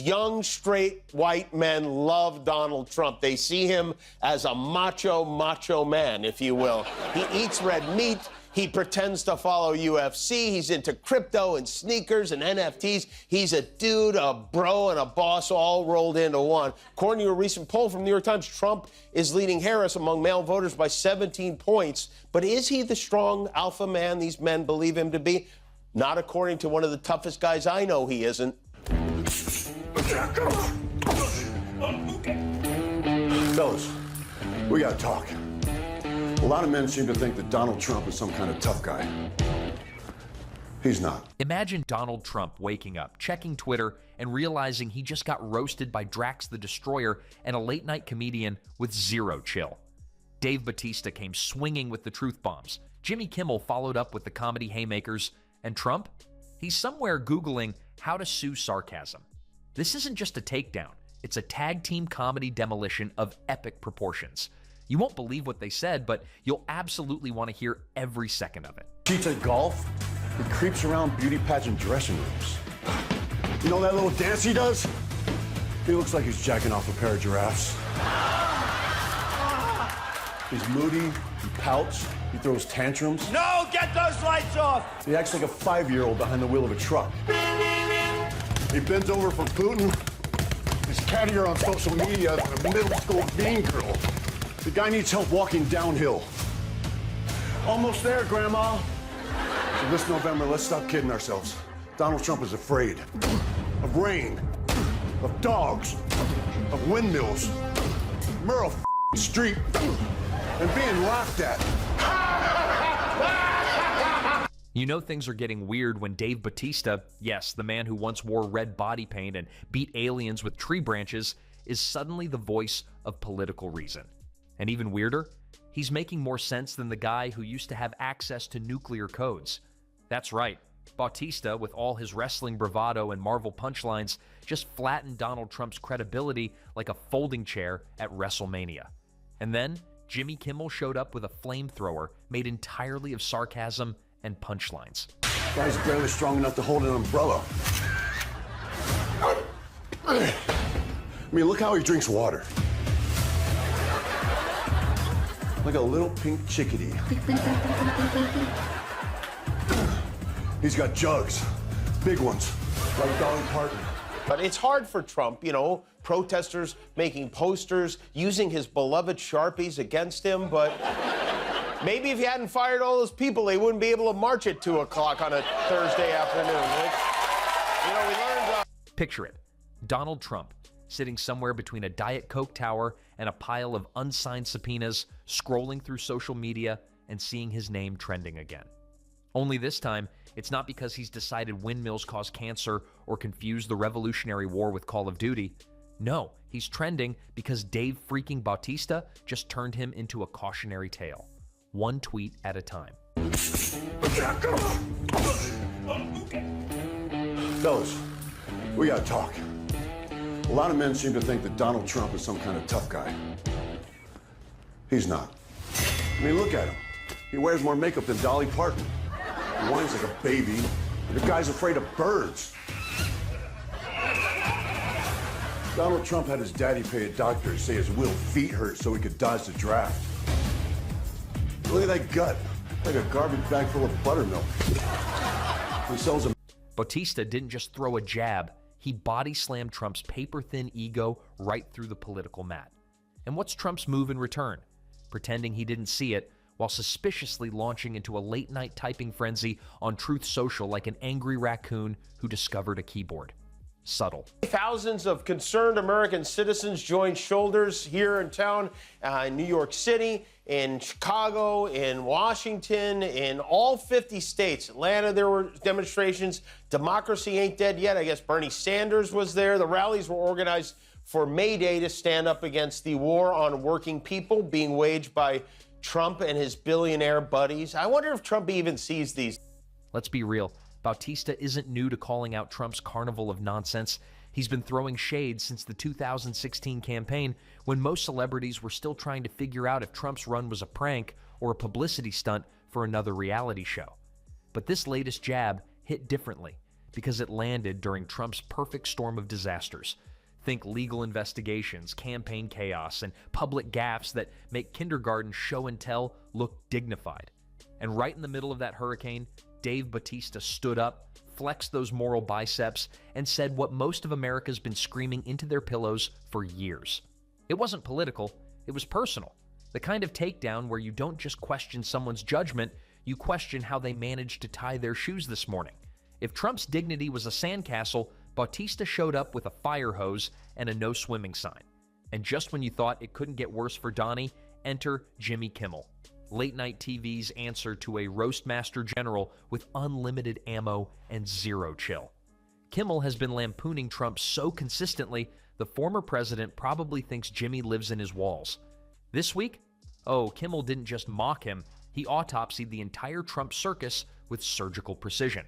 Young, straight, white men love Donald Trump. They see him as a macho man, if you will. He eats red meat. He pretends to follow UFC. He's into crypto and sneakers and NFTs. He's a dude, a bro, and a boss all rolled into one. According to a recent poll from the New York Times, Trump is leading Harris among male voters by 17 points. But is he the strong alpha man these men believe him to be? Not according to one of the toughest guys I know he isn't. Fellas, we gotta talk. A lot of men seem to think that Donald Trump is some kind of tough guy. He's not. Imagine Donald Trump waking up, checking Twitter, and realizing he just got roasted by Drax the Destroyer and a late-night comedian with zero chill. Dave Bautista came swinging with the truth bombs. Jimmy Kimmel followed up with the comedy haymakers. And Trump? He's somewhere Googling how to sue sarcasm. This isn't just a takedown. It's a tag team comedy demolition of epic proportions. You won't believe what they said, but you'll absolutely want to hear every second of it. Cheats at golf. He creeps around beauty pageant dressing rooms. You know that little dance he does? He looks like he's jacking off a pair of giraffes. He's moody, he pouts, he throws tantrums. No, get those lights off! He acts like a 5-year-old behind the wheel of a truck. He bends over for Putin. He's cattier on social media than a middle school mean girl. The guy needs help walking downhill. Almost there, Grandma. So this November, let's stop kidding ourselves. Donald Trump is afraid of rain, of dogs, of windmills, Merle Streep, and being laughed at. You know things are getting weird when Dave Bautista, yes, the man who once wore red body paint and beat aliens with tree branches, is suddenly the voice of political reason. And even weirder, he's making more sense than the guy who used to have access to nuclear codes. That's right, Bautista, with all his wrestling bravado and Marvel punchlines, just flattened Donald Trump's credibility like a folding chair at WrestleMania. And then Jimmy Kimmel showed up with a flamethrower made entirely of sarcasm and punchlines. Guy's barely strong enough to hold an umbrella. I mean, look how he drinks water. Like a little pink chickadee. He's got jugs, big ones, like Dolly Parton. But it's hard for Trump, you know, protesters making posters, using his beloved Sharpies against him, but maybe if he hadn't fired all those people, they wouldn't be able to march at 2 o'clock on a Thursday afternoon. Which, you know, we learned... Picture it. Donald Trump sitting somewhere between a Diet Coke tower and a pile of unsigned subpoenas, scrolling through social media and seeing his name trending again. Only this time, it's not because he's decided windmills cause cancer or confused the Revolutionary War with Call of Duty. No, he's trending because Dave freaking Bautista just turned him into a cautionary tale. One tweet at a time. Fellas, we gotta talk. A lot of men seem to think that Donald Trump is some kind of tough guy. He's not. I mean, look at him. He wears more makeup than Dolly Parton. He whines like a baby. And the guy's afraid of birds. Donald Trump had his daddy pay a doctor to say his little feet hurt so he could dodge the draft. Look at that gut, like a garbage bag full of buttermilk. He sells a... Bautista didn't just throw a jab, he body slammed Trump's paper-thin ego right through the political mat. And what's Trump's move in return? Pretending he didn't see it, while suspiciously launching into a late-night typing frenzy on Truth Social like an angry raccoon who discovered a keyboard. Subtle. Thousands of concerned American citizens joined shoulders here in town, in New York City, in Chicago, in Washington, in all 50 states. Atlanta, there were demonstrations. Democracy ain't dead yet. I guess Bernie Sanders was there. The rallies were organized for May Day to stand up against the war on working people being waged by Trump and his billionaire buddies. I wonder if Trump even sees these. Let's be real. Bautista isn't new to calling out Trump's carnival of nonsense. He's been throwing shade since the 2016 campaign, when most celebrities were still trying to figure out if Trump's run was a prank or a publicity stunt for another reality show. But this latest jab hit differently, because it landed during Trump's perfect storm of disasters. Think legal investigations, campaign chaos, and public gaffes that make kindergarten show and tell look dignified. And right in the middle of that hurricane, Dave Bautista stood up, flexed those moral biceps, and said what most of America's been screaming into their pillows for years. It wasn't political, it was personal. The kind of takedown where you don't just question someone's judgment, you question how they managed to tie their shoes this morning. If Trump's dignity was a sandcastle, Bautista showed up with a fire hose and a no swimming sign. And just when you thought it couldn't get worse for Donnie, enter Jimmy Kimmel, late-night TV's answer to a roastmaster general with unlimited ammo and zero chill. Kimmel has been lampooning Trump so consistently, the former president probably thinks Jimmy lives in his walls. This week, Kimmel didn't just mock him, he autopsied the entire Trump circus with surgical precision.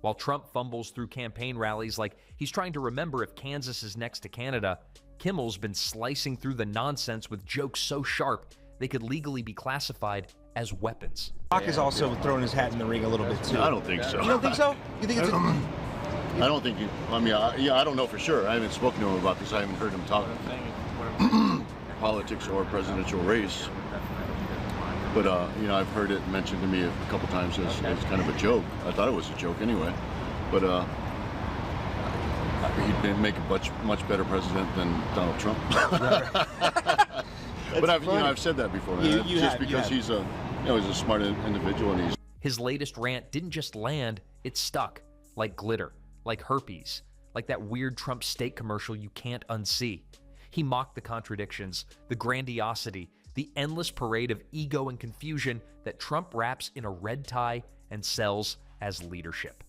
While Trump fumbles through campaign rallies like he's trying to remember if Kansas is next to Canada, Kimmel's been slicing through the nonsense with jokes so sharp they could legally be classified as weapons. Rock is also throwing his hat in the ring a little bit too. I don't think so. You don't think so? You think it's I don't think you. I mean, I don't know for sure. I haven't spoken to him about this. I haven't heard him talk politics or presidential race. But I've heard it mentioned to me a couple times as kind of a joke. I thought it was a joke anyway. But he'd make a much better president than Donald Trump. But I've said that before. Because he's a smart individual and His latest rant didn't just land, it stuck, like glitter, like herpes, like that weird Trump steak commercial you can't unsee. He mocked the contradictions, the grandiosity, the endless parade of ego and confusion that Trump wraps in a red tie and sells as leadership.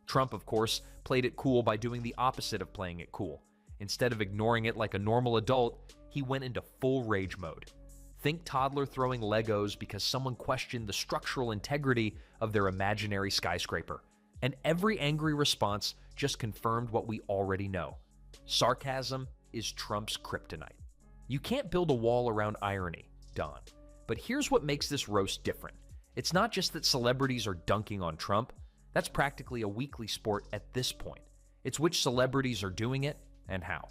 Trump, of course, played it cool by doing the opposite of playing it cool. Instead of ignoring it like a normal adult, he went into full rage mode. Think toddler throwing Legos because someone questioned the structural integrity of their imaginary skyscraper. And every angry response just confirmed what we already know. Sarcasm is Trump's kryptonite. You can't build a wall around irony, Don. But here's what makes this roast different. It's not just that celebrities are dunking on Trump. That's practically a weekly sport at this point. It's which celebrities are doing it and how.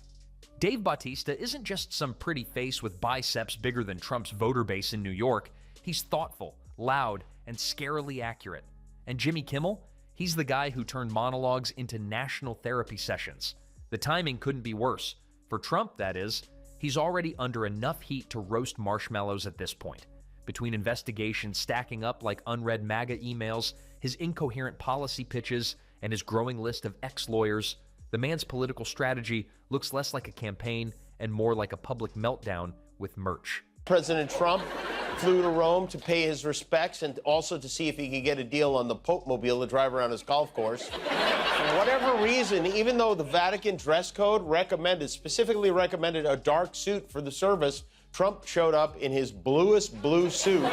Dave Bautista isn't just some pretty face with biceps bigger than Trump's voter base in New York. He's thoughtful, loud, and scarily accurate. And Jimmy Kimmel? He's the guy who turned monologues into national therapy sessions. The timing couldn't be worse. For Trump, that is. He's already under enough heat to roast marshmallows at this point. Between investigations stacking up like unread MAGA emails, his incoherent policy pitches, and his growing list of ex-lawyers, the man's political strategy looks less like a campaign and more like a public meltdown with merch. President Trump flew to Rome to pay his respects and also to see if he could get a deal on the Pope Mobile to drive around his golf course. For whatever reason, even though the Vatican dress code specifically recommended a dark suit for the service, Trump showed up in his bluest blue suit,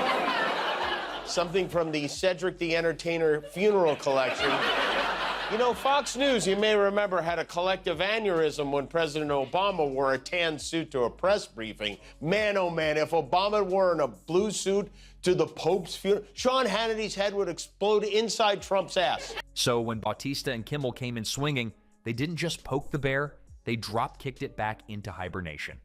something from the Cedric the Entertainer funeral collection. You know, Fox News, you may remember, had a collective aneurysm when President Obama wore a tan suit to a press briefing. Man, oh man, if Obama wore in a blue suit to the Pope's funeral, Sean Hannity's head would explode inside Trump's ass. So when Bautista and Kimmel came in swinging, they didn't just poke the bear, they drop-kicked it back into hibernation.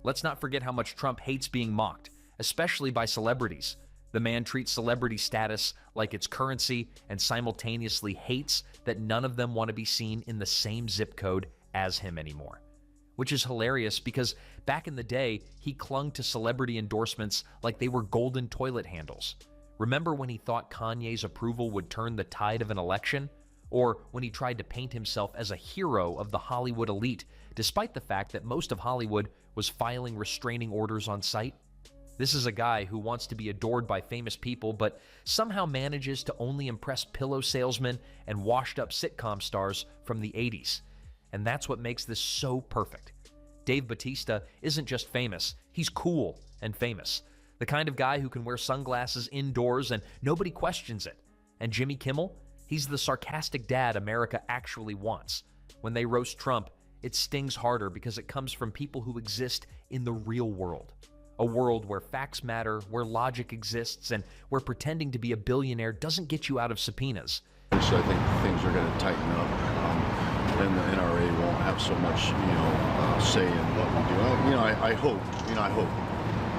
Let's not forget how much Trump hates being mocked, especially by celebrities. The man treats celebrity status like it's currency and simultaneously hates that none of them want to be seen in the same zip code as him anymore. Which is hilarious because back in the day, he clung to celebrity endorsements like they were golden toilet handles. Remember when he thought Kanye's approval would turn the tide of an election? Or when he tried to paint himself as a hero of the Hollywood elite, despite the fact that most of Hollywood was filing restraining orders on site? This is a guy who wants to be adored by famous people, but somehow manages to only impress pillow salesmen and washed-up sitcom stars from the 80s. And that's what makes this so perfect. Dave Bautista isn't just famous, he's cool and famous. The kind of guy who can wear sunglasses indoors and nobody questions it. And Jimmy Kimmel? He's the sarcastic dad America actually wants. When they roast Trump, it stings harder because it comes from people who exist in the real world. A world where facts matter, where logic exists, and where pretending to be a billionaire doesn't get you out of subpoenas. So I think things are going to tighten up, and the NRA won't have so much, say in what we do. I hope, I hope,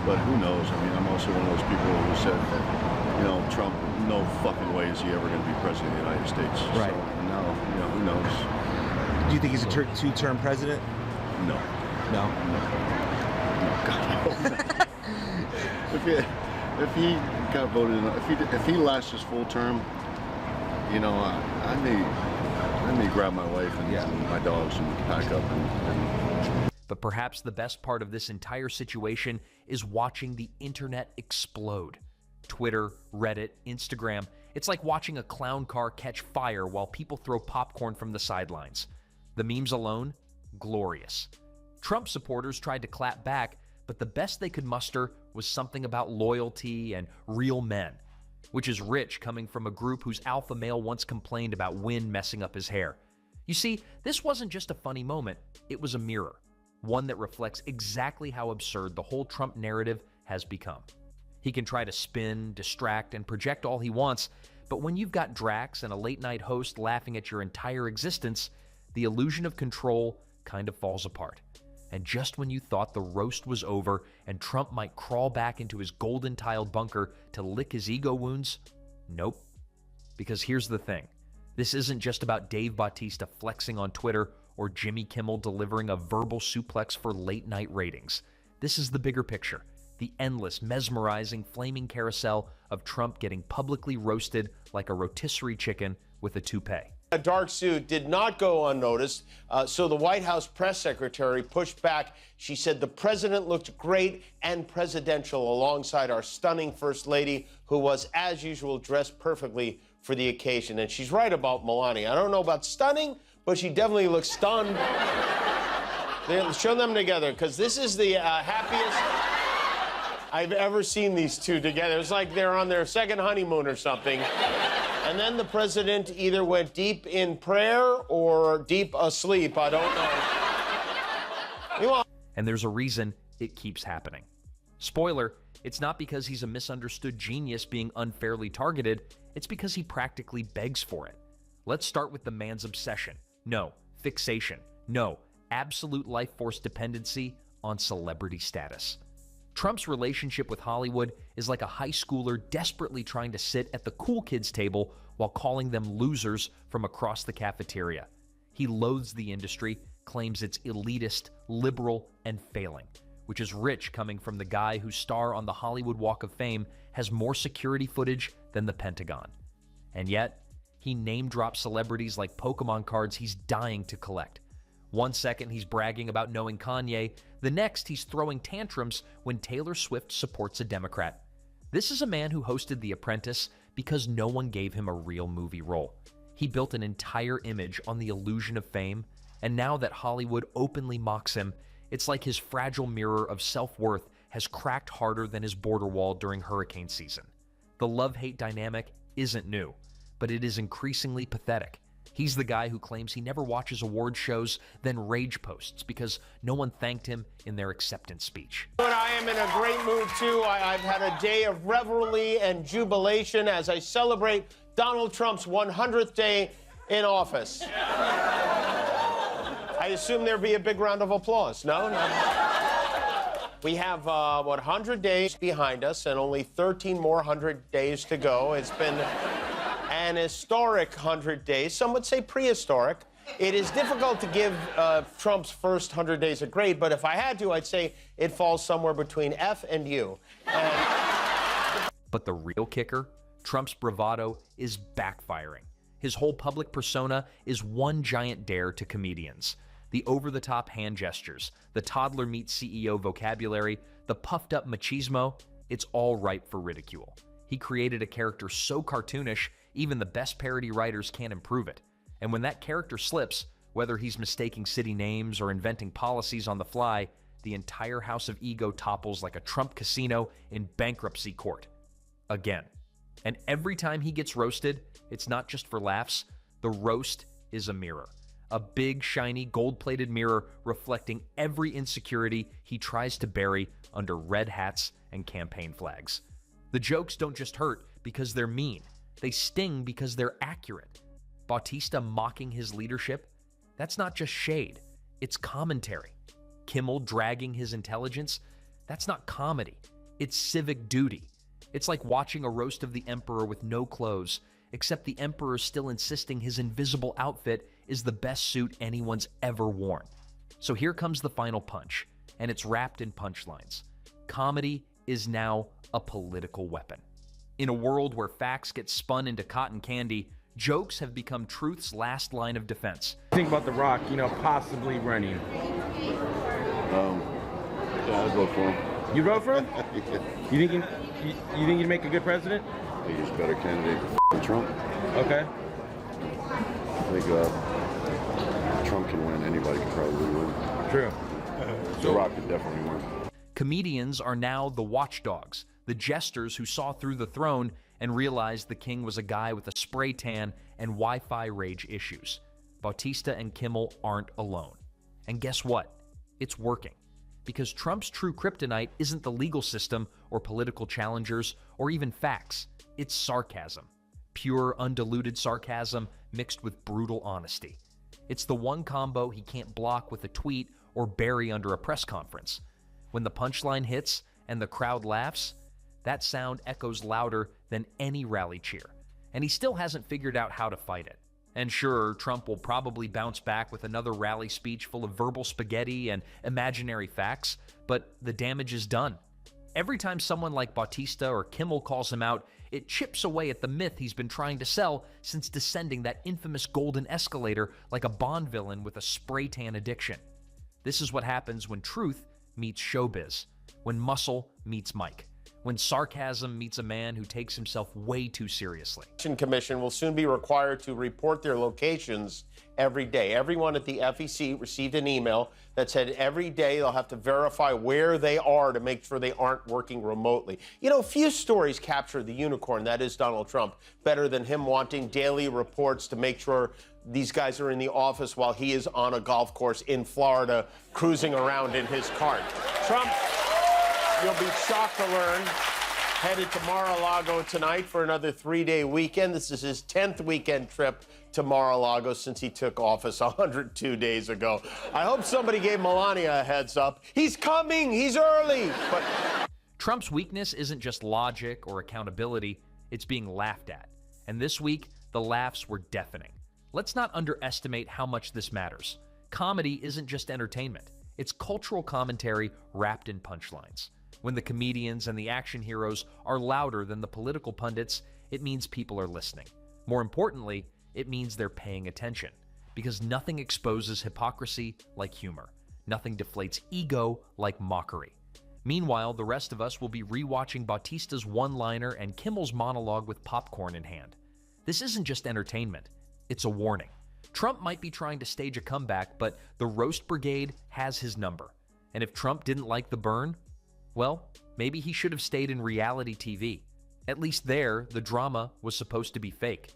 but who knows? I mean, I'm also one of those people who said that, Trump, no fucking way is he ever going to be president of the United States. Right. So now, who knows? Do you think he's a two-term president? No. No. God, I hope not. If he got voted in, if he lasts his full term, I may grab my wife and my dogs and pack up and. But perhaps the best part of this entire situation is watching the internet explode. Twitter, Reddit, Instagram. It's like watching a clown car catch fire while people throw popcorn from the sidelines. The memes alone, glorious. Trump supporters tried to clap back, but the best they could muster was something about loyalty and real men, which is rich coming from a group whose alpha male once complained about wind messing up his hair. You see, this wasn't just a funny moment, it was a mirror, one that reflects exactly how absurd the whole Trump narrative has become. He can try to spin, distract, and project all he wants, but when you've got Drax and a late-night host laughing at your entire existence, the illusion of control kind of falls apart. And just when you thought the roast was over and Trump might crawl back into his golden-tiled bunker to lick his ego wounds, nope. Because here's the thing. This isn't just about Dave Bautista flexing on Twitter or Jimmy Kimmel delivering a verbal suplex for late-night ratings. This is the bigger picture. The endless, mesmerizing, flaming carousel of Trump getting publicly roasted like a rotisserie chicken with a toupee. A dark suit did not go unnoticed, so the White House press secretary pushed back. She said the president looked great and presidential alongside our stunning first lady, who was, as usual, dressed perfectly for the occasion. And she's right about Melania. I don't know about stunning, but she definitely looks stunned. Show them together, because this is the happiest I've ever seen these two together. It's like they're on their second honeymoon or something. And then the president either went deep in prayer or deep asleep. I don't know. And there's a reason it keeps happening. Spoiler, it's not because he's a misunderstood genius being unfairly targeted. It's because he practically begs for it. Let's start with the man's obsession. No, fixation. No, absolute life force dependency on celebrity status. Trump's relationship with Hollywood is like a high schooler desperately trying to sit at the cool kids table while calling them losers from across the cafeteria. He loathes the industry, claims it's elitist, liberal, and failing, which is rich coming from the guy whose star on the Hollywood Walk of Fame has more security footage than the Pentagon. And yet, he name-drops celebrities like Pokemon cards he's dying to collect. One second he's bragging about knowing Kanye, the next he's throwing tantrums when Taylor Swift supports a Democrat. This is a man who hosted The Apprentice because no one gave him a real movie role. He built an entire image on the illusion of fame, and now that Hollywood openly mocks him, it's like his fragile mirror of self-worth has cracked harder than his border wall during hurricane season. The love-hate dynamic isn't new, but it is increasingly pathetic. He's the guy who claims he never watches award shows, then rage posts because no one thanked him in their acceptance speech. I am in a great mood, too. I've had a day of revelry and jubilation as I celebrate Donald Trump's 100th day in office. I assume there'd be a big round of applause. No? We have, 100 days behind us and only 13 more 100 days to go. It's been an historic 100 days. Some would say prehistoric. It is difficult to give Trump's first 100 days a grade, but if I had to, I'd say it falls somewhere between F and U. But the real kicker? Trump's bravado is backfiring. His whole public persona is one giant dare to comedians. The over-the-top hand gestures, the toddler meets CEO vocabulary, the puffed-up machismo, it's all ripe for ridicule. He created a character so cartoonish, even the best parody writers can't improve it. And when that character slips, whether he's mistaking city names or inventing policies on the fly, the entire house of ego topples like a Trump casino in bankruptcy court. Again. And every time he gets roasted, it's not just for laughs. The roast is a mirror. A big, shiny, gold-plated mirror reflecting every insecurity he tries to bury under red hats and campaign flags. The jokes don't just hurt because they're mean. They sting because they're accurate. Bautista mocking his leadership? That's not just shade, it's commentary. Kimmel dragging his intelligence? That's not comedy, it's civic duty. It's like watching a roast of the emperor with no clothes, except the emperor is still insisting his invisible outfit is the best suit anyone's ever worn. So here comes the final punch, and it's wrapped in punchlines. Comedy is now a political weapon. In a world where facts get spun into cotton candy, jokes have become truth's last line of defense. Think about The Rock, possibly running. Yeah, I'd vote for him. You vote for him? You think he'd make a good president? I think he's a better candidate than Trump. Okay. I think Trump can win. Anybody can probably win. True. The Rock could definitely win. Comedians are now the watchdogs, the jesters who saw through the throne and realized the king was a guy with a spray tan and Wi-Fi rage issues. Bautista and Kimmel aren't alone. And guess what? It's working. Because Trump's true kryptonite isn't the legal system or political challengers or even facts. It's sarcasm. Pure, undiluted sarcasm mixed with brutal honesty. It's the one combo he can't block with a tweet or bury under a press conference. When the punchline hits and the crowd laughs, that sound echoes louder than any rally cheer. And he still hasn't figured out how to fight it. And sure, Trump will probably bounce back with another rally speech full of verbal spaghetti and imaginary facts, but the damage is done. Every time someone like Bautista or Kimmel calls him out, it chips away at the myth he's been trying to sell since descending that infamous golden escalator like a Bond villain with a spray tan addiction. This is what happens when truth meets showbiz, when muscle meets Mike, when sarcasm meets a man who takes himself way too seriously. The Election Commission will soon be required to report their locations every day. Everyone at the FEC received an email that said every day they'll have to verify where they are to make sure they aren't working remotely. You know, few stories capture the unicorn, that is Donald Trump, better than him wanting daily reports to make sure these guys are in the office while he is on a golf course in Florida cruising around in his cart. Trump, you'll be shocked to learn, headed to Mar-a-Lago tonight for another 3-day weekend. This is his 10th weekend trip to Mar-a-Lago since he took office 102 days ago. I hope somebody gave Melania a heads up. He's coming, he's early. But Trump's weakness isn't just logic or accountability, it's being laughed at. And this week, the laughs were deafening. Let's not underestimate how much this matters. Comedy isn't just entertainment. It's cultural commentary wrapped in punchlines. When the comedians and the action heroes are louder than the political pundits, it means people are listening. More importantly, it means they're paying attention. Because nothing exposes hypocrisy like humor. Nothing deflates ego like mockery. Meanwhile, the rest of us will be rewatching Bautista's one-liner and Kimmel's monologue with popcorn in hand. This isn't just entertainment. It's a warning. Trump might be trying to stage a comeback, but the roast brigade has his number. And if Trump didn't like the burn, well, maybe he should have stayed in reality TV. At least there, the drama was supposed to be fake.